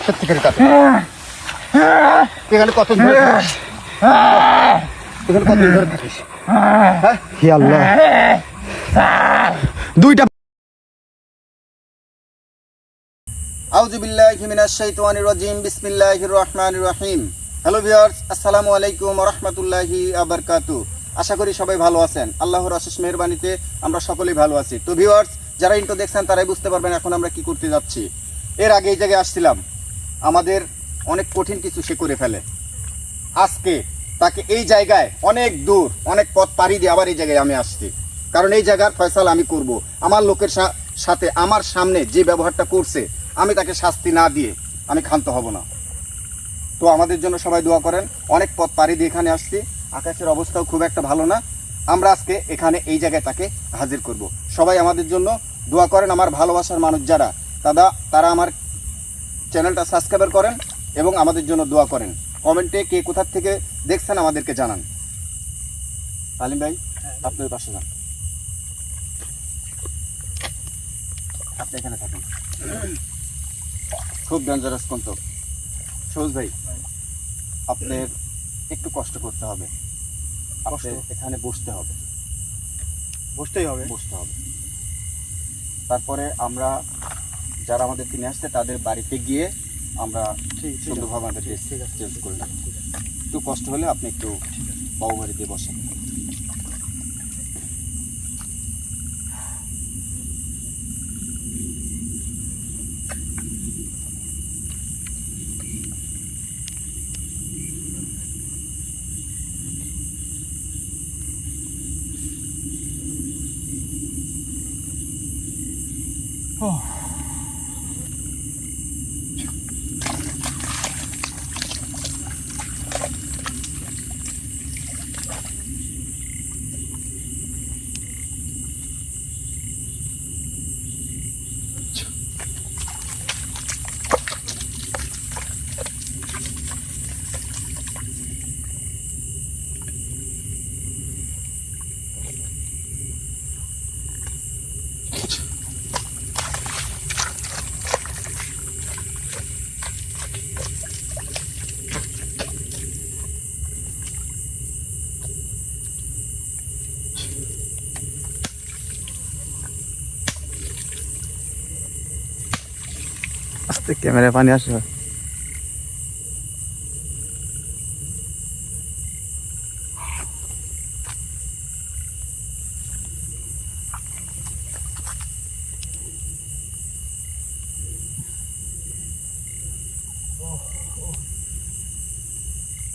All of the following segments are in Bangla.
সত্যিকারের কথা এখানে কত থাকিস? হে আল্লাহ, দুইটা। আউযু বিল্লাহি মিনাশ শাইতানির রাজিম। বিসমিল্লাহির রহমানির রহিম। হ্যালো ভিউয়ার্স, আসসালামু আলাইকুম ওয়া রাহমাতুল্লাহি ওয়া বারাকাতুহু। আশা করি সবাই ভালো আছেন। আল্লাহর অশেষ মেহেরবানিতে আমরা সকলেই ভালো আছি। তো ভিউয়ার্স, যারা ইন্ট্রো দেখছেন তারাই বুঝতে পারবেন এখন আমরা কি করতে যাচ্ছি। এর আগে এই জায়গায় আসছিলাম, আমাদের অনেক কঠিন কিছু সে করে ফেলে। আজকে তাকে এই জায়গায় অনেক দূর অনেক পথ পাড়ি দিয়ে আবার এই জায়গায় আমি আসছি, কারণ এই জায়গার ফয়সালা আমি করব। আমার লোকের সাথে আমার সামনে যে ব্যবহারটা করছে, আমি তাকে শাস্তি না দিয়ে আমি ক্ষান্ত হব না। তো আমাদের জন্য সবাই দোয়া করেন। অনেক পথ পাড়ি দিয়ে এখানে আসছি, আকাশের অবস্থাও খুব একটা ভালো না। আমরা আজকে এখানে এই জায়গায় তাকে হাজির করব। সবাই আমাদের জন্য দোয়া করেন। আমার ভালোবাসার মানুষ যারা তারা আমার চ্যানেলটা সাবস্ক্রাইব করেন এবং আমাদের জন্য দোয়া করেন। কমেন্টে কে কোথা থেকে দেখছেন আমাদেরকে জানান। আলিম ভাই, আপনার পাশে যান, আপনি এখানে থাকেন। খুব ডেঞ্জারাস কিন্তু সবুজ ভাই, আপনার একটু কষ্ট করতে হবে। এখানে বসতে হবে। তারপরে আমরা যারা আমাদের কিনে আসছে তাদের বাড়িতে গিয়ে আমরা সুন্দরভাবে আমাদের চেঞ্জ করলাম। একটু কষ্ট হলে আপনি একটু বাবু বাড়ি দিয়ে বসেন। আস্তে ক্যামেরায় পানি আসে।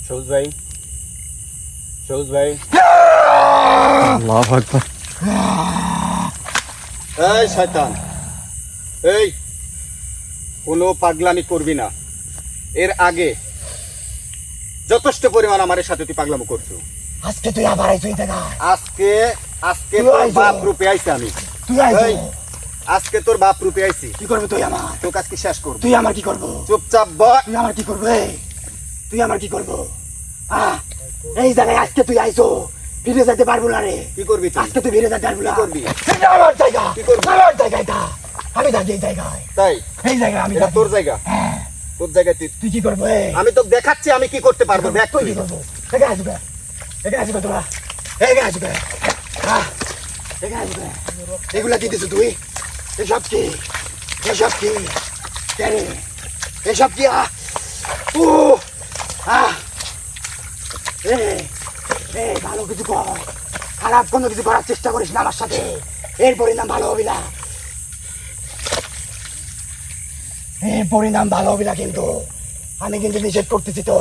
সবুজ ভাই, আল্লাহু আকবার। এই শয়তান, এই কোনো পাগলামি করবি না। এর আগে যথেষ্ট পরিমাণ আমার সাথে তুই পাগলামি করছো। আজকে তুই আবার আইছিস দেখা। আজকে তোর বাপ রূপে আইছি আমি। এই আজকে তোর বাপ রূপে আইছি। কি করবে তুই আমার? তোর কাজ কি শেষ করব? তুই আমার কি করব? চুপচাপ বল। তুই আমার কি করবে? এই জায়গায় আজকে তুই আইছো, ফিরে যেতে পারবো না রে। কি করবি তুই? আজকে তুই ফিরে যেতে পারবো না। কি করবি? এটা আমার জায়গা। কি করবি? আমার জায়গা এটা। আমি থাকি এই জায়গায়। তাই? এই জায়গায় আমি এটা তোর জায়গা। তোর জায়গায় তুই কি করবে? আমি তোকে দেখাচ্ছি আমি কি করতে পারবো। দেখ তুই কি করবো? এখানে আসবে তোরা। এখানে আসবে। এখানে আসবে। এগুলা কি দিছো তুই? এসব কি কেন? এসব কি? ভালো কিছু কর, খারাপ কোনো কিছু করার চেষ্টা করিস না আমার সাথে, এর পরিণাম ভালো হবে না। কিন্তু আমি কিন্তু নিষেধ করতেছি তো।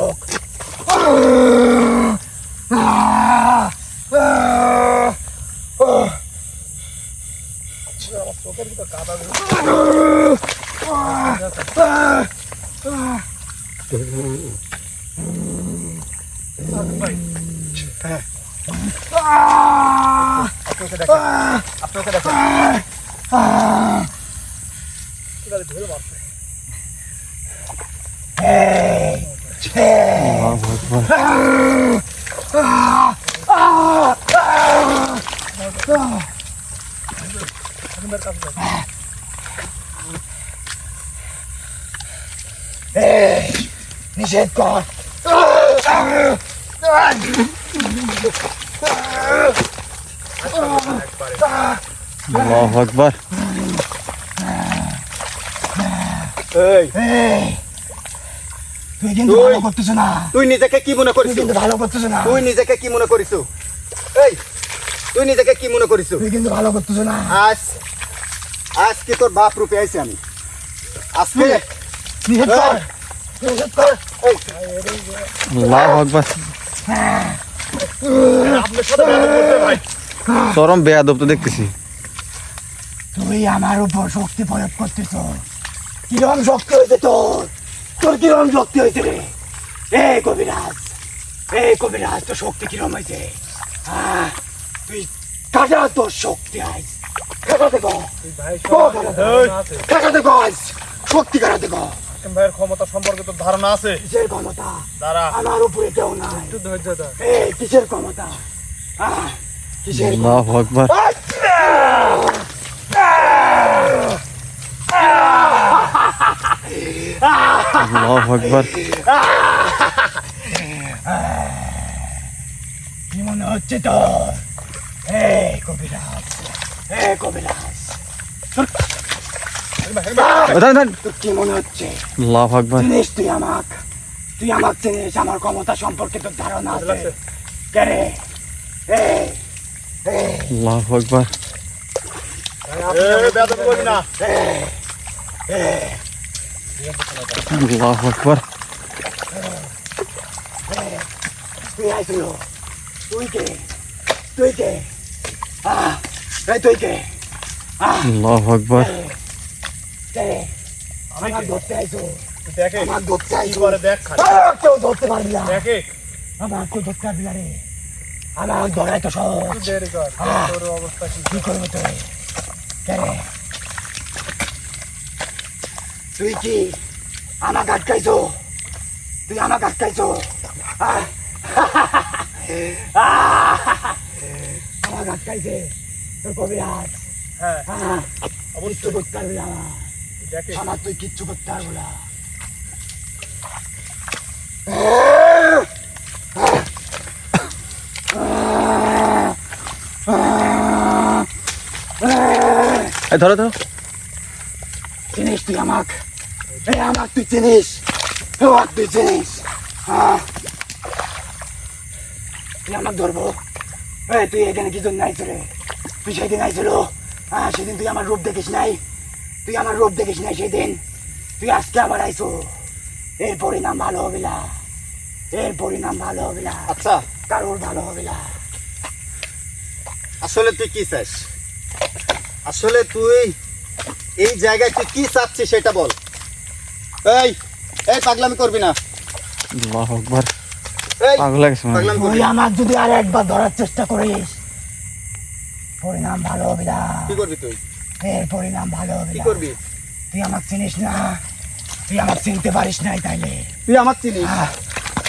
আপনাকে দেখেন এই নিষেধ কর। আল্লাহু আকবার। এই তুই কিন্তু ভালো করতেছ না, তুই নিজেকে কি মনে তুই করিস? কিন্তু ভালো করতেছ না, তুই নিজেকে কি মনে করিস? এই তুই নিজেকে কি মনে করিস? তুই কিন্তু ভালো করতেছ না। আজ আজ কি তোর বাপ রূপে আইছি আমি আজকে? নিষেধ কর, নিষেধ কর। আল্লাহু আকবার। চরম বেয়াদব তো দেখতেছি। তুই আমার উপর শক্তি প্রয়োগ করতেছ। কিরম শক্তি হয়েছে তোর? তোর কিরম শক্তি হয়েছে রে? এই কবিরাজ তোর শক্তি কিরম হয়েছে? তুই কাটা তোর শক্তি আজ কাটাতে গো, কাটাতে গো আজ শক্তি কাটাতে গো। ভাইয়ের ক্ষমতা সম্পর্কে তোর ধারণা আছে? কিসের ক্ষমতা? দাঁড়া, আমার উপরে কেউ নাই। একটু ধৈর্য ধর। এই কিসের ক্ষমতা? কিসের আল্লাহু আকবার। আল্লাহু আকবার। কি মনে হচ্ছে তোর? এই কবিরাজ, এই কবিরাজ, তোর কি মনে হচ্ছে? আল্লাহু আকবার। চিনিস তুই আমাক চিনিস? আমার ক্ষমতা সম্পর্কে তোর ধারণা আছে? কে রে? এই এই আল্লাহু আকবার। এই বেয়াদবি করবি না। আল্লাহু আকবার। তুই আইছিল, তুই কে? তুই কে? এই তুই কে? আল্লাহু আকবার। কে রে? আমাকে ধরতে আইছো? দেখে আমাকে ধরতে কি আইছো? করে দেখ খালি। কেউ ধরতে পারবি না, দেখে আমার কেউ ধরতে পারবি না রে। আমার ধরাই তো সহজ। একটু দেরি কর। তোর অবস্থা কি? কি করবো তুই? কে রে? তুই কি আমাকে আটকাইছো? তুই আমাকে আটকাইছো? আমাকে আটকাইছে তোর কবিরাজ। হ্যাঁ, কিচ্ছু অবশ্যই করতে পারবি না দেখে। আমার, তুই কিচ্ছু করতে পারবো না। এই ধরো ধরো। চিনিস তুই আমাক? এই আমাক তুই চিনিস? তুই চিনিস? তুই আমাক ধরবো? এই তুই এখানে কি জন্য আইছো রে? তুই সেদিন আইছিল, সেদিন তুই আমার রূপ দেখিস নাই? তুই আমার রূপ দেখিস নাই সেদিন? তুই আজকে আবার আইছো। এর পরিণাম ভালো হবে না, এর পরিণাম ভালো হবে না, আচ্ছা, কারোর ভালো হবে না। আসলে তুই কি চাস? আসলে তুই এই জায়গায় তুই কি চাচ্ছিস সেটা বল। এই এই পাগলামি করবি না। আল্লাহু আকবার। এই পাগল লাগছে মনে হয়। পাগলামি তুই করবি না। আমার যদি আর একবার ধরার চেষ্টা করিস, পরিণাম ভালো হবে না, কি করবি তুই? এর পরিণাম ভালো হবে কি না। করবি? তুই আমাকে চিনিস না, তুই আমাকে চিনতে পারিস নাই তাইলে? তুই আমার চিনিস?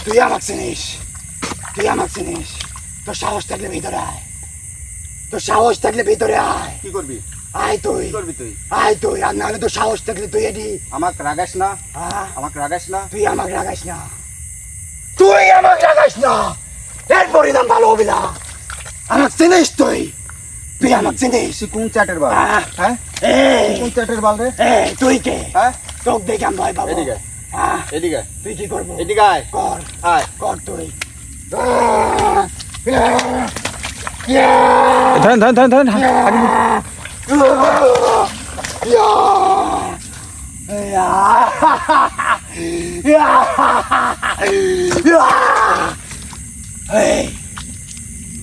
তুই আমাকে চিনিস, তুই আমাকে চিনিস। তোর সাহস থাকলে ভিতরে আয়, তোর সাহস থাকলে ভিতরে আয়। কি করবি? আয় তুই, কি করবি তুই? আয় তুই। আর নাহলে তোর সাহস থাকলে তুই এটি আমাকে রাগাস না, আমাকে রাগাস না। তুই আমাকে রাগাস না, তুই আমাকে রাগাস না, এর পরিণাম ভালো হবে না। আমাকে চিনিস তুই, তুই আমাকে চিনিস। তুই কোন চাটের বাল? হ্যাঁ, এই কোন চাটের বাল রে? এই তুই কে? হ্যাঁ, তোকে দেখে আমি ভয় পাবো? এদিকে এদিকে তুই কি করবো? এদিকে আয়। কর, আয়। কর তুই। ধরেন ধরেন ধরেন ধরেন।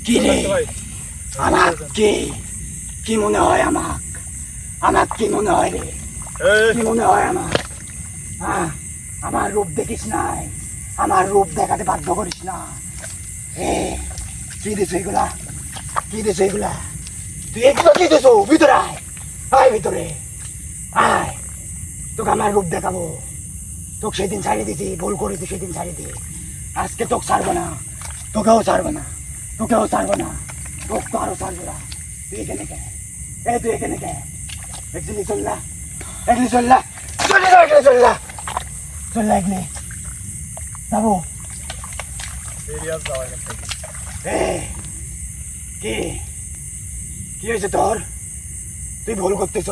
কি রে? আমার কি মনে হয়? আমার কি মনে হয় রে? কি মনে হয় আমার? আমার রূপ দেখিস নাই? আমার রূপ দেখাতে বাধ্য করিস না। কি দিস এগুলা? কি দিস এগুলা? তুই এগুলো কি দিস? ভিতরে আয়, আয় ভিতরে আয়। তোকে আমার রূপ দেখাবো। তোকে সেদিন ছাড়িয়ে দিছি, ভুল করেছি সেদিন ছাড়িয়ে দি। আজকে তোকে ছাড়বো না, তোকেও ছাড়বো না, তোকেও ছাড়বো না, তোকে তো আরো ছাড়বো না। তুই এখানে কে? তুই এখানে কে? একদিনই চললা, একদিন চললা, চলে যাও, একদিন চললা, চললা একদিন যাবো। বেরিয়ে যাও এখান থেকে। কি কি হয়েছে তোর? তুই ভুল করতেছ,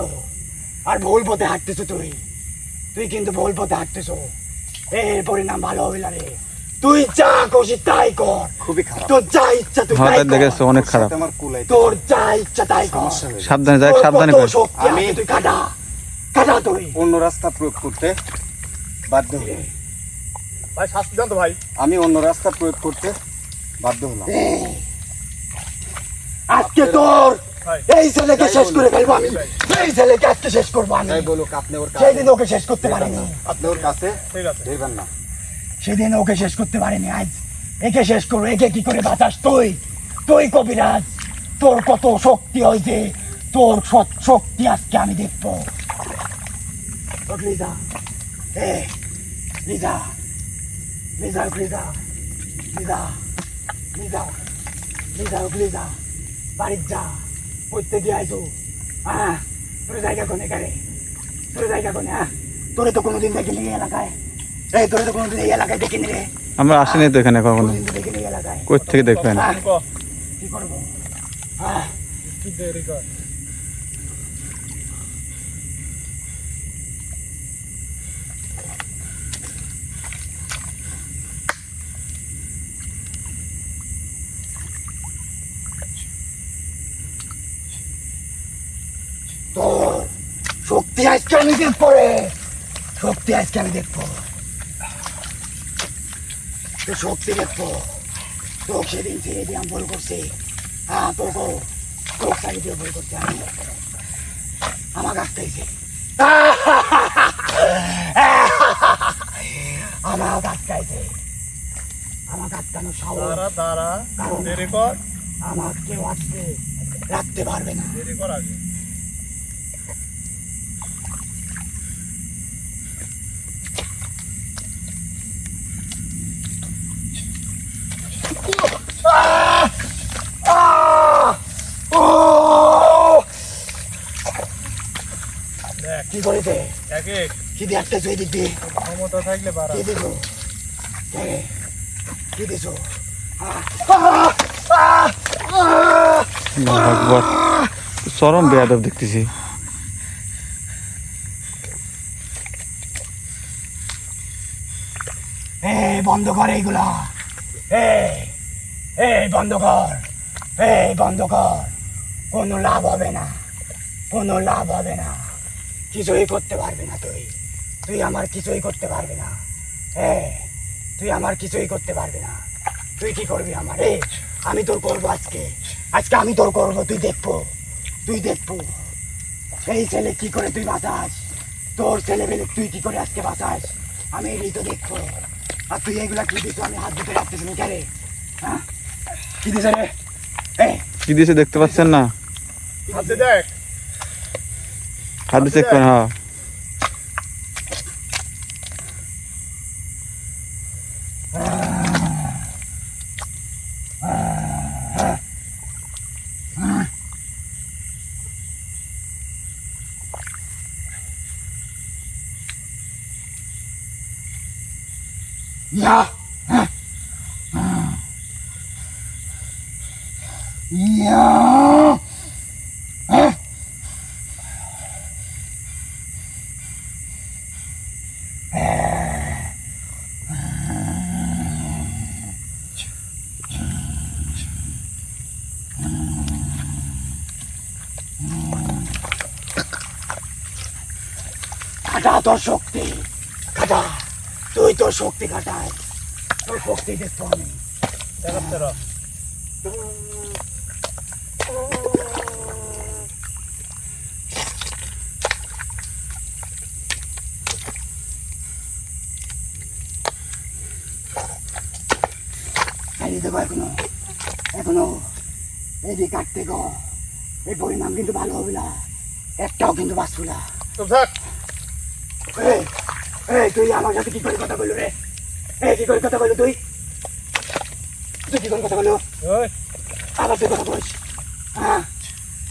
আর ভুল পথে হাঁটতেছ। তুই কিন্তু ভুল পথে হাঁটতেছ। এর পরিণাম ভালো হবে না রে। তুই যা খুশি তাই কর, খুবই খারাপ। তোর যা ইচ্ছা তুই তাই হঠাৎ কর। দেখেছো অনেক খারাপ। আমার কুলাই তোর যা ইচ্ছা তাই কর। সমস্যা হয়ে যাবে। সাবধানে যাক, তোর সাবধানে কত কর। শক্তি আছে তুই কাটা, কাটা তুই। অন্য রাস্তা প্রয়োগ করতে বাধ্য হলাম। ভাই শাস্তি দেন তো ভাই। আমি অন্য রাস্তা প্রয়োগ করতে বাধ্য হলাম। আজকে তোর ভাই এই ছেলেকে শেষ করে ফেলবো আমি। এই ছেলেকে আজকে শেষ করবো আমি। তাই বলুক, আপনি ওর সেই কাছে দিন ওকে শেষ করতে পারিনি, আপনি ওর কাছে ঠিক আছে। দেবেন না। সেদিন ওকে শেষ করতে পারিনি, আজ একে শেষ করবো। একে কি করে বাঁচাস তুই? তুই কবিরাজ, তোর কত শক্তি হয়েছে, তোর শক্তি আজকে আমি দেখবো। ও লিজা, লিজা, লিজা, লিজা, লিজা, লিজা, লিজা, লিজা, বাড়ির যা, পড়তে দিয়ে আইসো। হ্যাঁ, তোর জায়গা কোনে কারে? তোর জায়গা কোনে? হ্যাঁ, তোরে তো কোনোদিন দেখিনি এই এলাকায়। তোরে তো কোনোদিন এই এলাকায় দেখিনি রে। আমরা আসিনি তো এখানে কখনো। কোনোদিন তো দেখিনি এই এলাকায়। কই থেকে দেখবেন? হ্যাঁ, ক, কি করবো? হ্যাঁ, কি দেরি কর। তোর শক্তি আজকে আমি দেখবো রে। শক্তি আজকে আমি দেখবো, তোর শক্তি দেখবো। তোকে সেদিন ছেড়ে দিয়ে আমি ভুল করছি। হ্যাঁ, তোকে তোকে সারি দিয়ে ভুল করছি আমি। আমাকে আটকাইছে, আমাকে আটকাইছে। আমাকে আটকানো সাহস দাঁড়া দাঁড়া, দেরি কর, আমাকে কেউ আজকে রাখতে পারবে না। দেরি কর আগে। দেখ কি করেছে? এক এক কি দিয়ে আটকাইছো এই দিক দিয়ে? ক্ষমতা থাকলে বাড়া। কি দিছো? কি দিছো? আল্লাহু আকবার। চরম বেয়াদব দেখতেছি। বন্ধ কর এইগুলা। বন্ধ কর, বন্ধ কর। কোনো লাভ হবে না, কোনো লাভ হবে না। কিছুই করতে পারবে না তুই। তুই আমার কিছুই করতে পারবে না। তুই আমার কিছুই করতে পারবে না। তুই কি করবি আমার? আমি তোর করবো আজকে। আজকে আমি তোর করবো, তুই দেখবো, তুই দেখবো। এই ছেলে কি করে তুই বাঁচাস, তোর ছেলে পেলে তুই কি করে আজকে বাঁচাস, আমি এই তো দেখবো। আর তুই এগুলা কি দিস? আমি হাত দিতে রাখতেছি না কে? হ্যাঁ, কি দিস রে? কি দিয়েছে দেখতে পাচ্ছেন না? হাতে দেখ। হাত দিয়ে চেক করেন। হ্যাঁ, ইয়া, ইয়া, কাটা তোর শক্তি, কাটা। তুই তোর শক্তি কাটায়, তোর শক্তি দেখতো আমি। দেখাচ্ছে র। খাইয়ে দেবো এখনো, এখনো। এদিকে কাটতে গো, এই পরিণাম কিন্তু ভালো হবে না, একটাও কিন্তু বাঁচবো না। চুপ থাক। তুই আমার সাথে কি করে কথা বললো রে? কি করে কথা বললো তুই? তুই কি করে কথা বললো? ওই আবার তুই কথা বলিস? হ্যাঁ,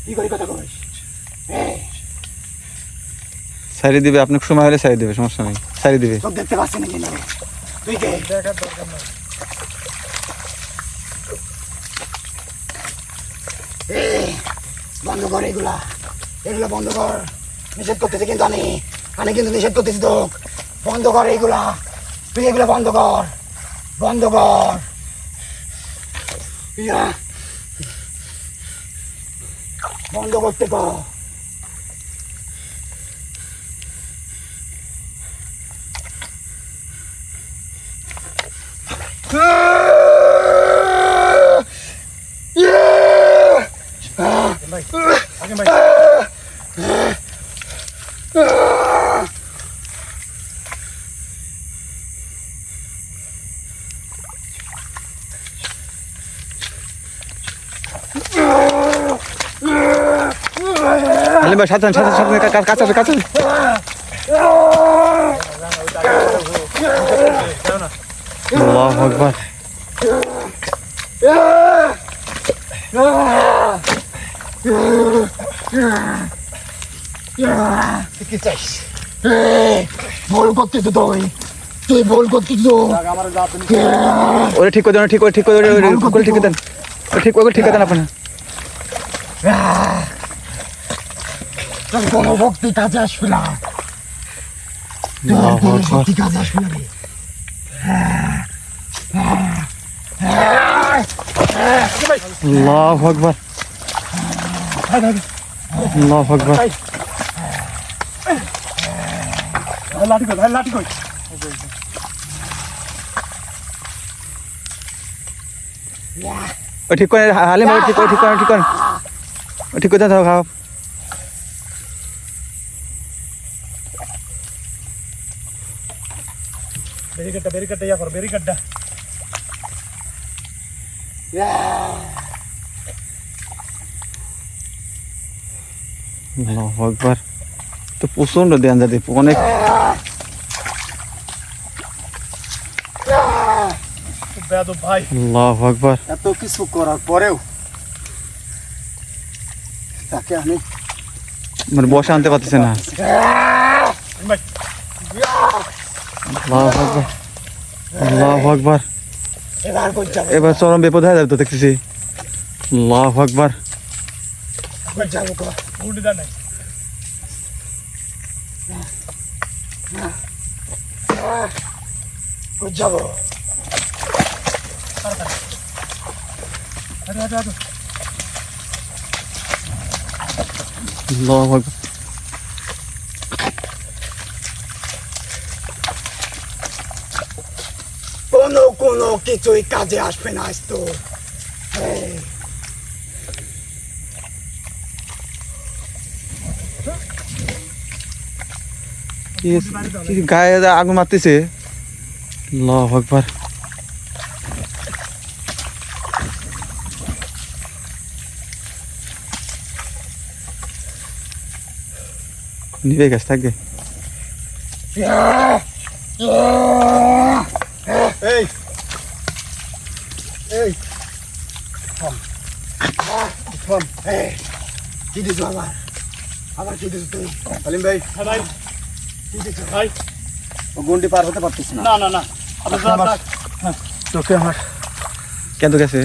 কি করে কথা কইস এই সাইড দিবে, আপনার সময় হলে সাইড দিবে, সমস্যা নেই, সাইড দিবে। তোকে দেখতে পাচ্ছি না কেন তুই কে দেখার দরকার নাই। এই, বন্ধ কর এগুলা এগুলা বন্ধ কর নিষেধ করতেছি কিন্তু আমি কিন্তু নিষেধ করতেছি তো বন্ধ কর এগুলা তুই এগুলা বন্ধ কর ইয়া বন্ধ করতে কর ভাই আগে ভাই আলিম ভাই সাথে সাথে সাথে কাছে কাছে। যাও না আল্লাহু আকবার। কি চাইস ভুল করতেছ তুই ভুল করতেছ আমার যা তুমি ওরে ঠিক করে দেন, ঠিক করে ঠিক করে ঠিক দেন, ঠিক করে ঠিক দেন আপনার। তোর কোনো ভক্তি কাজে আসবে না আল্লাহু আকবার। ভক্তি কাজে আসবে না রে আল্লাহু আকবার। আল্লাহু আকবার। লাঠি কই ভাই লাঠি কই ও ঠিক করে হালিম ভাই, ঠিক করে ঠিক করে দাও খাও। ব্যারিকেডটা ইয়া করো ব্যারিকেডটা আল্লাহু আকবার। তো প্রচন্ড দেন যাতে অনেক খুব বেয়াদব ভাই আল্লাহু আকবার। এত কিছু করার পরেও তাকে আমি মানে বসে আনতে পারতেছে না। ভাই আল্লাহু আকবার। আল্লাহু আকবার। এবার কই যাবে এবার চরম বিপদ হয়ে যাবে তো দেখতেছি। আল্লাহু আকবার। কই যাবে তো উল্টে দেন নাই কই যাবো আরে আরে আরে আল্লাহু আকবার। কোনো কিছুই কাজে আসবে না আজ তো এই, কি গায়ে আগুন মারতেছে। আল্লাহু আকবার। নিবে গাছ থাকবে। এই এই এই, কি দিছ আবার কি দিছ তুই আলিম ভাই হ্যাঁ ভাই কি দিছ ভাই ও গন্ডি পার হতে পারতেছি না। না না না আপনি চোখে আমার কেন গেছে?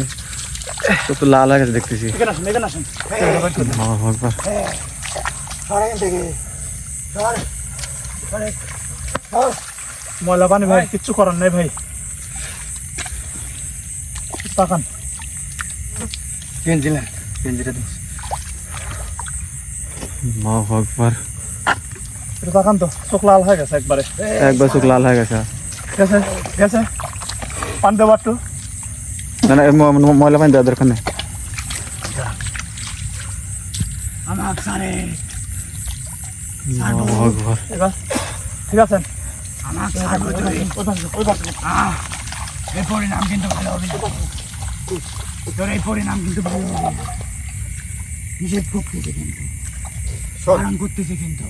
তো লাল হয়ে গেছে দেখতেছি। এখানে আসুন আল্লাহু আকবার। সর এখান থেকে সর ময়লা পানি ভাই কিচ্ছু করার নাই ভাই তাকান গেঞ্জিটা দিন। আল্লাহু আকবার। এটা তাকান তো চোখ লাল হয়ে গেছে একবারে একবার চোখ লাল হয়ে গেছে। গেছে গেছে পান দেবো একটু না না ময়লা পানি দেওয়ার দরকার নেই। আমার সারে আল্লাহু আকবার। এবার ঠিক আছে আমার সারবো তুই এই পরিণাম কিন্তু ভালো হবে না তোর এই পরিণাম কিন্তু ভালো হবে না নিষেধ করতেছে কিন্তু পালন করতেছে কিন্তু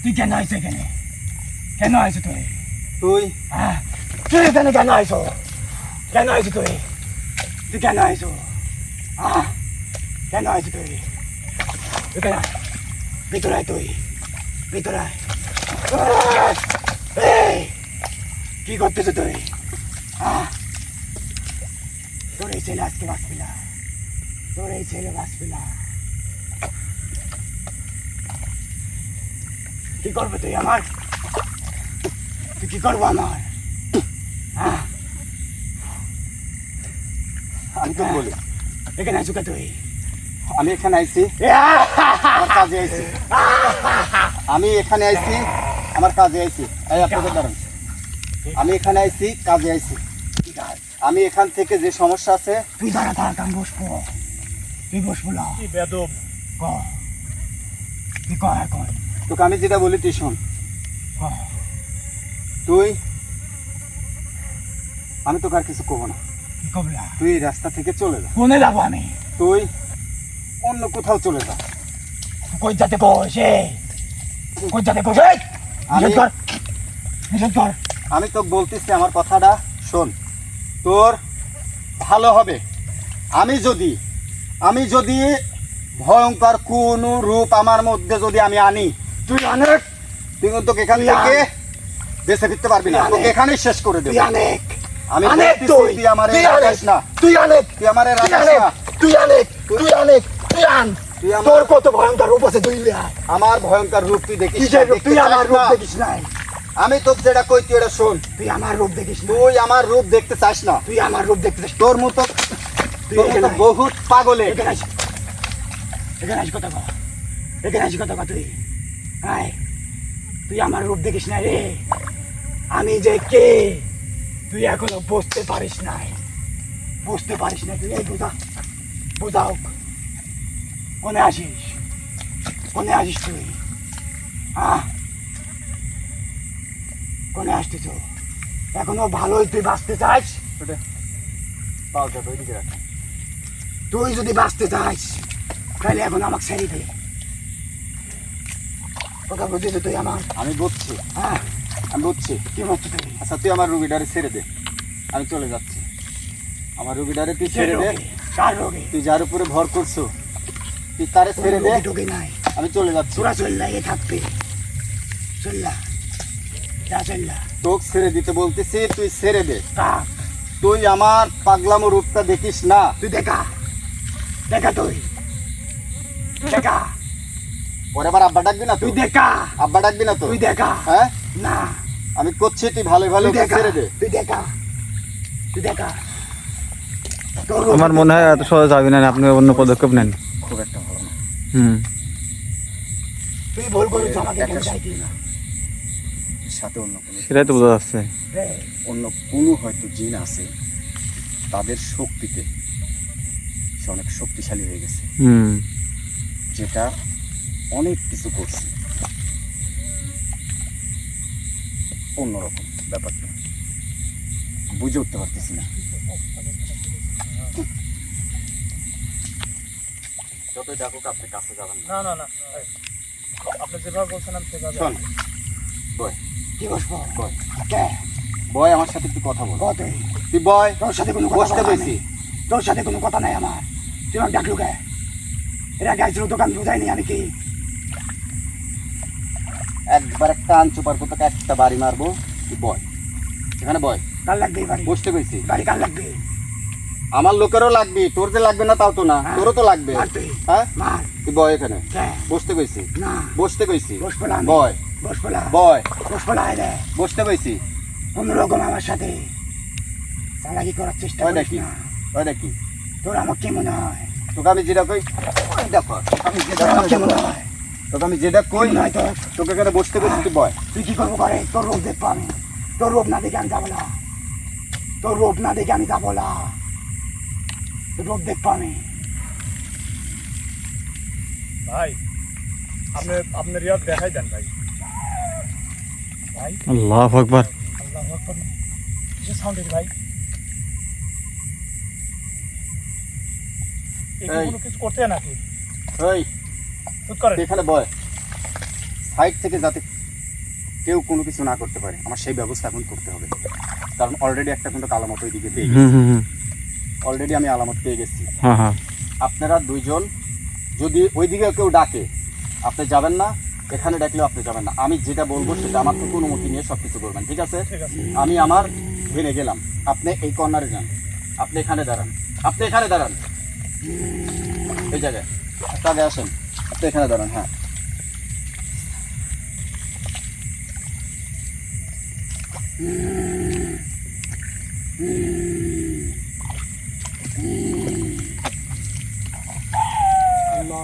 তুই কেন আইস এখানে কেন আইস তুই তুই তুই এখানে কেন আইস কেন আইস তুই তুই কেন আইস কেন আইস তুই এখানে আয়। ভিতরে আয় তুই, ভিতরে আয়। এই, কি করতেছ তুই? তোর এই ছেলে আজকে বাঁচবি না, তোর এই ছেলে বাঁচবি না। কি করবে তুই আমার? তুই কি করবো আমার? আমি তো বলি এখানে আছো কে তুই? আমি এখানে আইছি আমার কাজে আইছি, আমি এখানে আইছি আমার কাজে আইছি। এই আপনাদের দাঁড়ান, আমি এখানে আইছি কাজে আইছি। ঠিক আছে, আমি এখান থেকে যে সমস্যা আছে তুই দাঁড়া থাক, আমি বসবো। তুই বসবো না, কি বেদব। ক তুই ক এখন, তোকে আমি যেটা বলি তুই শোন। ক। তুই, আমি তোকে আর কিছু কব না, কি করবি না? তুই এই রাস্তা থেকে চলে যা, কোনে যাবো আমি? তুই অন্য কোথাও চলে যা। কই যাতে কষে, কই যাতে কষে, নিষেধ কর, নিষেধ কর। আমি তোকে বলতেছি আমার কথাটা শোন, তোর ভালো হবে। আমি যদি ভয়ঙ্কর কোন রূপ আমার মধ্যে যদি আমি আনি, তুই অনেক, তুই কিন্তু এখান তুই থেকে বেঁচে ফিরতে পারবি না, তুই তোকে অনেক। এখানেই শেষ করে দেবো। তুই অনেক, আমি অনেক বলতেছি, তুই, তুই আমারে তুই রাগাস অনেক, না, তুই অনেক, তুই আমারে তুই রাগাস অনেক, না। তুই অনেক, তুই অনেক, তুই আন। তুই আমার- তোর কত ভয়ঙ্কর রূপ আছে, তুই আয়। আমার ভয়ঙ্কর রূপ তুই দেখিস না, কিসের রূপ? দেখতে তুই আমার চাস রূপ না। দেখিস নাই, আমি তোকে যেটা কই তুই এটা শোন। তুই আমার রূপ দেখিস না, তুই আমার রূপ দেখতে চাস না, তুই আমার রূপ দেখতে চাস। তোর মতো তুই তোর এখানে মতো আয়। বহুত পাগলে। এখানে আসি, এখানে আসি কথা কর, এখানে আসি কথা কর। তুই আয়, তুই আমার রূপ দেখিস না রে। আমি যে কে তুই এখনো বুঝতে পারিস নাই, বুঝতে পারিস না তুই। এই বুঝা, বুঝাও, কোনে আসিস, কোনে আসিস তুই? কোনে আসতেছ? এখনো ভালোই তুই বাঁচতে চাস? পাউটা তো ওইদিকে রাখ। তুই যদি বাঁচতে চাস তাহলে এখন আমাকে ছেড়ে দে। কথা বুঝছিস তুই আমার? আমি বুঝছি, হ্যাঁ, আমি বুঝছি। কি বলছিস তুই? আচ্ছা তুই আমার রুগীটারে ছেড়ে দে, আমি চলে যাচ্ছি। আমার রুগীটারে তুই ছেড়ে দে। কার রোগে? তুই যার উপরে ভর করছো তুই তারে ছেড়ে দে, ঢুকে নাই, আমি চলে যাচ্ছি। তোরা চল্লা এ থাকবে, চল্লা যা চল্লা তোকে ছেড়ে দিতে বলতেছি, তুই ছেড়ে দে। কাক। তুই আমার পাগলামো রূপটা দেখিস না। তুই দেখা, দেখা তুই দেখা, পরে আবার আব্বা ডাকবি না তুই তুই? দেখা, আব্বা ডাকবি না তো? তুই দেখা। হ্যাঁ, না, আমি করছি, তুই ভালো ভালো তুই দেখা, ছেড়ে দে। তুই দেখা, তুই দেখা। তোর আমার মনে হয় এত সহজ যাবি না, আপনি অন্য পদক্ষেপ নেন। খুব একটা ভালো না। হুম, তুই ভুল করিস, আমাকে কেন চাইতি না? সাথে অন্য কোনো সেটাই তো বোঝা যাচ্ছে। রে, অন্য কোনো হয়তো জিন আছে, তাদের শক্তিতে সে অনেক শক্তিশালী হয়ে গেছে, হুম, যেটা অনেক কিছু করছে। অন্যরকম ব্যাপারটা বুঝে উঠতে পারতেছি না। যতই ডাকুক আপনি কাছে যাবেন না। না না না, আপনি যেভাবে বলছেন আমি সেভাবে। শোন বয়, কি বসবো? বয়, কে? বয়, আমার সাথে একটু কথা বল। কত? তুই বয়, তোর সাথে কোনো কথা বসতে বলা বলছি। নেই। তোর সাথে কোনো কথা নাই আমার। তুই আমাকে ডাকলু কে? এরা গাইছিল তোকে আমি বুঝাইনি আমি কি। একবার একটা আনচুপার কোথাকে একটা বাড়ি মারবো। তুই বয়, এখানে বয়, কার লাগবে এই বাড়ি? বসতে কইছি। বাড়ি কার লাগবে? আমার লোকেরও লাগবে, তোর যে লাগবে না তাও তো না, হ্যাঁ। তোরও তো লাগবে। মার তুই, হ্যাঁ, মার। তুই বয় এখানে, কে? বসতে কইছি, না, বসতে কইছি। বসবো না আমি। বয়, বসবো না, বয়, বসবো না। রে, বসতে কইছি। কোনোরকম আমার সাথে চালাকি করার চেষ্টা ওই করিস দেখি, না। ওই দেখি, তোর আমার কি মনে হয়? তোকে আমি যেটা কই ওইটা কর। আমি যেটা তোর আমার কি কই, মনে হয়? তোকে আমি যেটা কি কই মনে হয় তোর? তোকে এখানে বসতে কইছি, তুই বয়। তুই কি করবো করে? তোর রূপ দেখবো আমি। তোর রূপ না দেখে আমি যাবো না। তোর রূপ না দেখে আমি যাবো না। তোর রূপ দেখবো আমি। ভাই আপনি আপনার ইয়ার দেখাই দেন ভাই। ভাই আল্লাহু আকবার। আল্লাহু আকবার, কিসের সাউন্ড ভাই? এই এই। কোনো কিছু করতে নাকি? এই চুপ করেন। তুই এখানে বয়, সাইড থেকে যাতে কেউ কোনো কিছু না করতে পারে, আমার সেই ব্যবস্থা এখন করতে হবে। কারণ অলরেডি একটা কিন্তু আলামত ওই দিকে পেয়ে হুম গেছি, হুম হুম, অলরেডি আমি আলামত পেয়ে গেছি। হ্যাঁ হ্যাঁ, আপনারা দুইজন যদি ওইদিকে কেউ ডাকে আপনি যাবেন না, এখানে ডাকলেও আপনি যাবেন না। আমি যেটা বলবো সেটা আমার থেকে অনুমতি নিয়ে সব কিছু করবেন, ঠিক আছে? আমি আমার ভেনে গেলাম, আপনি এই কর্নারে যান, আপনি এখানে দাঁড়ান, আপনি এখানে দাঁড়ান, এই জায়গায় একটু আগে আসেন, আপনি এখানে দাঁড়ান। হ্যাঁ,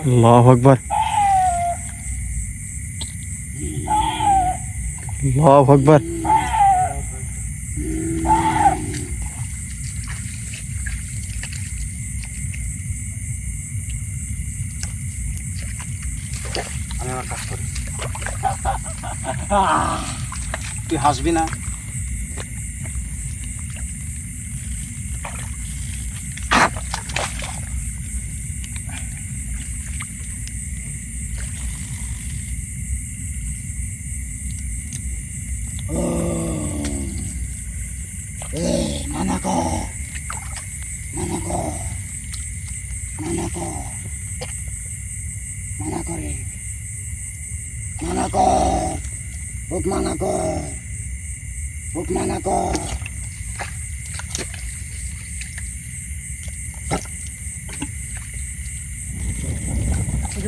আল্লাহু আকবার, আল্লাহু আকবার। আমি আমার কাজ করি। তুই হাসবি না?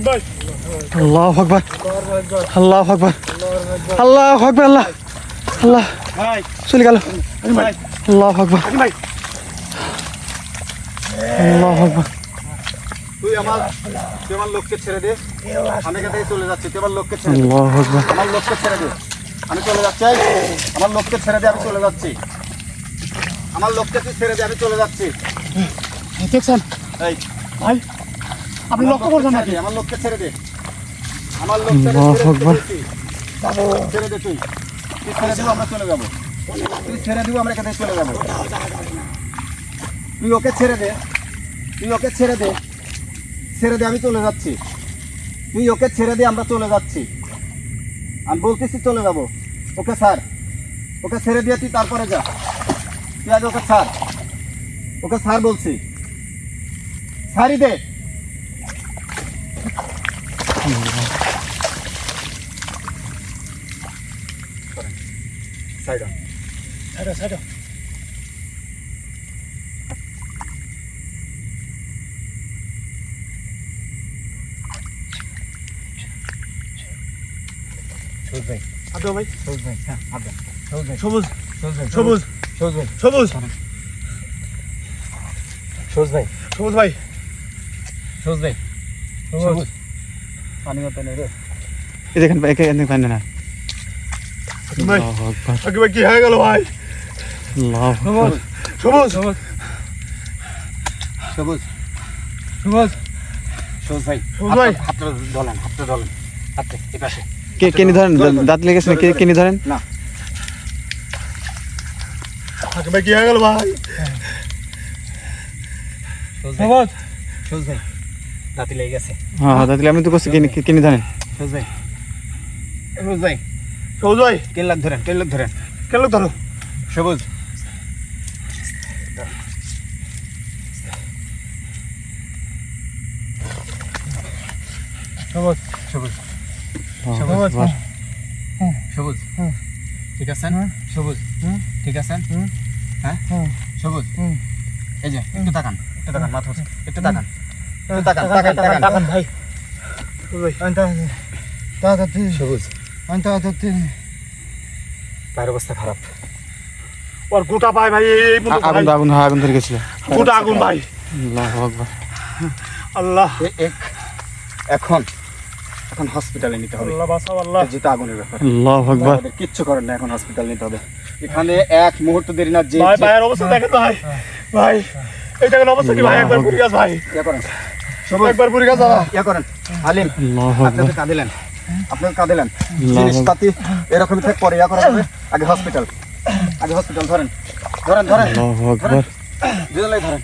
ভাই আল্লাহু আকবার, আল্লাহু আকবার, আল্লাহু আকবার। আল্লাহ আল্লাহ ভাই চলে গেল। ভাই আল্লাহু আকবার, ভাই আল্লাহু আকবার। তুই আমার লোককে ছেড়ে দে, আমি এখান থেকে চলে যাচ্ছি। তুই আমার লোককে ছেড়ে দে, আল্লাহু আকবার, আমার লোককে ছেড়ে দে, আমি চলে যাচ্ছি। আমার লোককে ছেড়ে দে, আমি চলে যাচ্ছি। আমার লোককে তুই ছেড়ে দে, আমি চলে যাচ্ছি। দেখছেন এই ভাই, আপনি লক্ষ্য করছেন নাকি? আমার লোককে ছেড়ে দে, আমার লোককে আল্লাহু আকবার। ছেড়ে দে, তুই ছেড়ে দিব, আমরা চলে যাবো। তুই ছেড়ে দিব, আমরা এখান থেকে চলে যাবো। তুই ওকে ছেড়ে দে, তুই ওকে ছেড়ে দে, ছেড়ে দে, আমি চলে যাচ্ছি। তুই ওকে ছেড়ে দে, আমরা চলে যাচ্ছি। আমি বলতেছি চলে যাবো। ওকে ছাড়, ওকে ছেড়ে দিয়ে তুই তারপরে যা। তুই আগে ওকে ছাড়, ওকে ছাড় বলছি, ছাড়ি দে। সাইডা সাইডা সাইডা সবুজ ভাই, হাত দাও ভাই, সবুজ ভাই, হ্যাঁ হাত দেন। সবুজ ভাই, সবুজ সবুজ ভাই, সবুজ সবুজ ভাই, সবুজ সবুজ ভাই, সবুজ ভাই, সবুজ ভাই, সবুজ। পানি মতো নেই রে। এই দেখেন ভাই, এখানে পান না। ভাই আল্লাহু আকবার, আগে ভাই কি হয়ে গেল ভাই? আল্লাহু আকবার। সবুজ সবুজ, সবুজ, সবুজ সবুজ ভাই, সবুজ ভাই। হাতটা ধরেন, হাতটা ধরেন, হাতটা এই পাশে। কেনি ধরেন, দাঁত লেগেছে না? কেনি ধরেন। না, আগে ভাই কি হয়ে গেল ভাই? সবুজ সবুজ সবুজ ভাই, দাঁতি লেগে গেছে। হ্যাঁ দাঁত আমি তো করছি। কেনি ধরেন। সবুজ ভাই, সবুজ ভাই, সবুজ ভাই, 3 লাখ ধরেন, 3 লাখ ধরেন। কেন ধরো? সবুজ, সবুজ সবুজ, আল্লাহু আকবার, সবুজ, ঠিক আছেন? সবুজ, ঠিক আছেন? হ্যাঁ, সবুজ, এই যে একটু তাকান, একটু তাকান, মাথা উঁচু, একটু তাকান, একটু তাকান, তাকান, তাকান, টাকান ভাই। সবুজ ভাই, সবুজ, পায়ের অবস্থা খারাপ। ওর গোটা পায় ভাই, এই মতো ভাই। আগুন আগুন, হ্যাঁ আগুন ধরে গেছিল। গোটা আগুন ভাই। আল্লাহু আকবার, আল্লাহ এখন এখন হসপিটালে নিতে হবে, আল্লাহ বাঁচাও আল্লাহ। যেটা আগুনের ব্যাপার। আল্লাহু আকবার। আমাদের কিচ্ছু করার না, এখন হসপিটাল নিতে হবে। এখানে এক মুহূর্ত দেরি না। যে ভাই ভাইয়ের অবস্থা দেখেন ভাই, ভাই এই দেখেন অবস্থা কি ভাই? একবার পুরি গাছ ভাই, ইয়া করেন, সবুজ, একবার পুরি গাছ দাদা। ইয়া করেন, হালিম, আল্লাহু আকবার, আপনাকে কাঁদিলেন, আপনাকে কাঁদিলেন। জিনিসপাতি এরকমই থেকে পরে ইয়া করা হবে। আগে হসপিটাল, আগে হসপিটাল। ধরেন, ধরেন, ধরেন, আল্লাহু আকবার, দুজনেই ধরেন,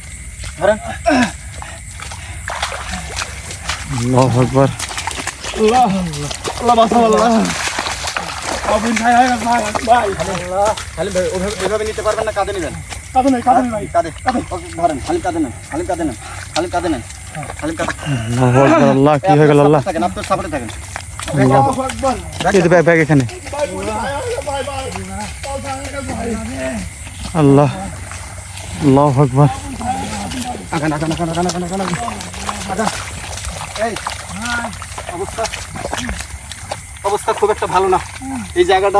ধরেন। আল্লাহু আকবার। আল্লাহ আল্লাহ বাঁচাও আল্লাহ। আগুন ভাই ভাই ভাই ভাই। হালিম ভাই, ওইভাবে নিতে পারবেন না, কাঁদে নেবেন। কাঁদে নাই কাঁদে নাই ভাই। কাঁদে, ওকে ধরেন, হালিম কাঁদে নেন, হালিম কাঁদে নেন, হালিম কাঁদে নেন। হালিম কাকা আল্লাহু আকবার, আল্লাহ কি হয়ে গেল আল্লাহ। থাকেন আপনার সাপোর্টে থাকেন এই যে ব্যাগ ব্যাগ এখানে। আল্লাহ আল্লাহু আকবার। আগান আগান আগান আগান আগান আগান আগান এই অবস্থা অবস্থা খুব একটা ভালো না। এই জায়গাটা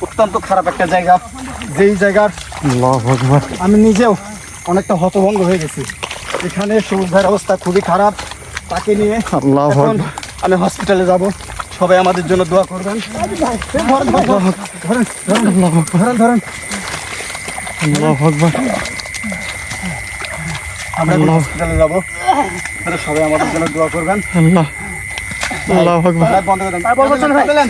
অত্যন্ত খারাপ একটা জায়গা, যেই জায়গার আল্লাহু আকবার। আমি নিজেও অনেকটা হতভম্ব হয়ে গেছি। এখানে সবুজ ভাইয়ের অবস্থা খুবই খারাপ, তাকে নিয়ে আল্লাহু এখন আকবার। আমি হসপিটালে যাব। সবাই আমাদের জন্য দোয়া করবেন। ধরেন ধরেন ধরেন ধরেন আল্লাহু আকবার। আমরা এখন হসপিটালে যাব, সবাই আমাদের জন্য দোয়া করবেন। আল্লাহ আল্লাহু আকবার। লাইট বন্ধ করে দেন। পেলেন?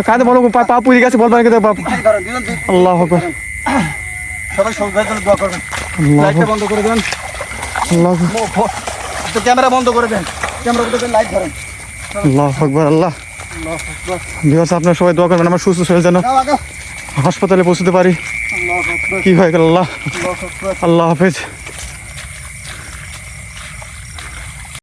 কাঁধে বলো, পা পা পুড়ে গেছে, বলবার কিন্তু পা। এই ধরেন, দুজন দুই- আল্লাহু আকবার। সবাই সবুজ ভাইয়ের জন্য দোয়া করবেন। আল্লাহু লাইটটা বন্ধ করে দেন, আল্লাহু আকবার। ক্যামেরা বন্ধ করে দেন, ক্যামেরা বন্ধ করে লাইট ধরেন। আল্লাহু আকবার। আল্লাহ ভিউয়ার্স, আপনারা সবাই দোয়া করবেন আমার সুস্থ শরীর যেন আগাও, আগাও। হাসপাতালে পৌঁছতে পারি। আল্লাহু আকবার, কি হয়ে গেল আল্লাহ। আল্লাহু আকবার। আল্লাহ হাফেজ।